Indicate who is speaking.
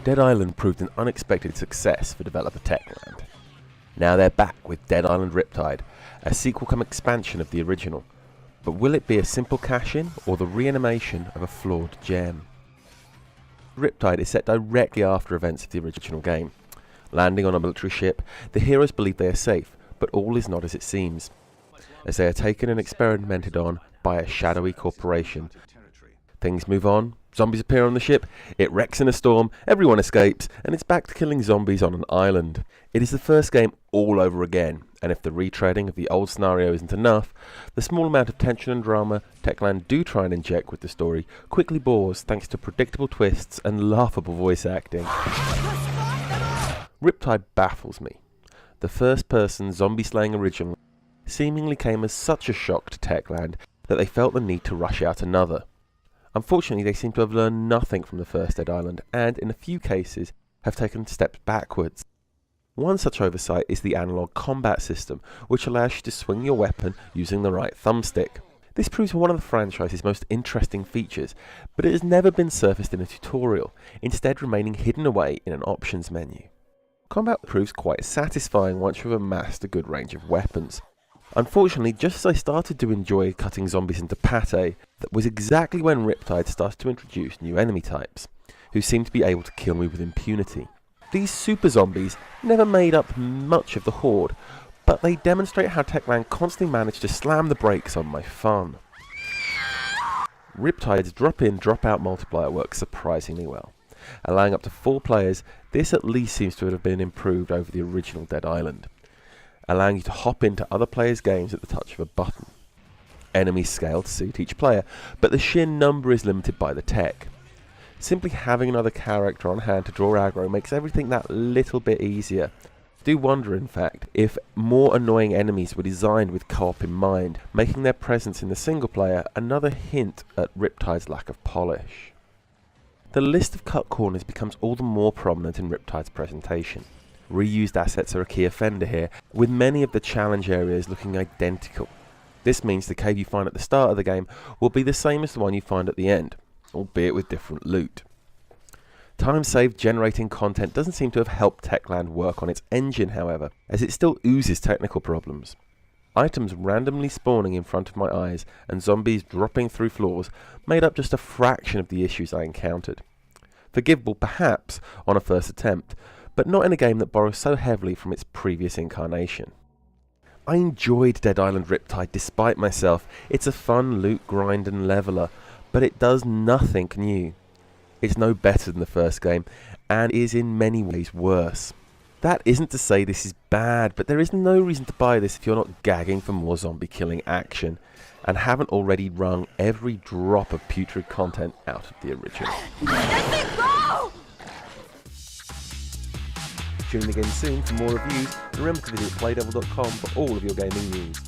Speaker 1: Dead Island proved an unexpected success for developer Techland. Now they're back with Dead Island Riptide, a sequel-cum expansion of the original. But will it be a simple cash-in or the reanimation of a flawed gem? Riptide is set directly after events of the original game. Landing on a military ship, the heroes believe they are safe, but all is not as it seems, as they are taken and experimented on by a shadowy corporation. Things move on, zombies appear on the ship, it wrecks in a storm, everyone escapes, and it's back to killing zombies on an island. It is the first game all over again, and if the retreading of the old scenario isn't enough, the small amount of tension and drama Techland do try and inject with the story quickly bores thanks to predictable twists and laughable voice acting. Riptide baffles me. The first-person zombie-slaying original seemingly came as such a shock to Techland that they felt the need to rush out another. Unfortunately, they seem to have learned nothing from the first Dead Island and, in a few cases, have taken steps backwards. One such oversight is the analog combat system, which allows you to swing your weapon using the right thumbstick. This proves one of the franchise's most interesting features, but it has never been surfaced in a tutorial, instead remaining hidden away in an options menu. Combat proves quite satisfying once you've amassed a good range of weapons. Unfortunately, just as I started to enjoy cutting zombies into pate, that was exactly when Riptide started to introduce new enemy types, who seemed to be able to kill me with impunity. These super zombies never made up much of the horde, but they demonstrate how Techland constantly managed to slam the brakes on my fun. Riptide's drop-in, drop-out multiplier works surprisingly well. Allowing up to 4 players, this at least seems to have been improved over the original Dead Island, allowing you to hop into other players' games at the touch of a button. Enemies scale to suit each player, but the sheer number is limited by the tech. Simply having another character on hand to draw aggro makes everything that little bit easier. I do wonder, in fact, if more annoying enemies were designed with co-op in mind, making their presence in the single player another hint at Riptide's lack of polish. The list of cut corners becomes all the more prominent in Riptide's presentation. Reused assets are a key offender here, with many of the challenge areas looking identical. This means the cave you find at the start of the game will be the same as the one you find at the end, albeit with different loot. Time saved generating content doesn't seem to have helped Techland work on its engine, however, as it still oozes technical problems. Items randomly spawning in front of my eyes and zombies dropping through floors made up just a fraction of the issues I encountered. Forgivable perhaps on a first attempt, but not in a game that borrows so heavily from its previous incarnation. I enjoyed Dead Island Riptide despite myself. It's a fun loot grind and leveler, but it does nothing new. It's no better than the first game, and is in many ways worse. That isn't to say this is bad, but there is no reason to buy this if you're not gagging for more zombie killing action, and haven't already wrung every drop of putrid content out of the original. Tune in again soon for more reviews, and remember to visit playdevil.com for all of your gaming news.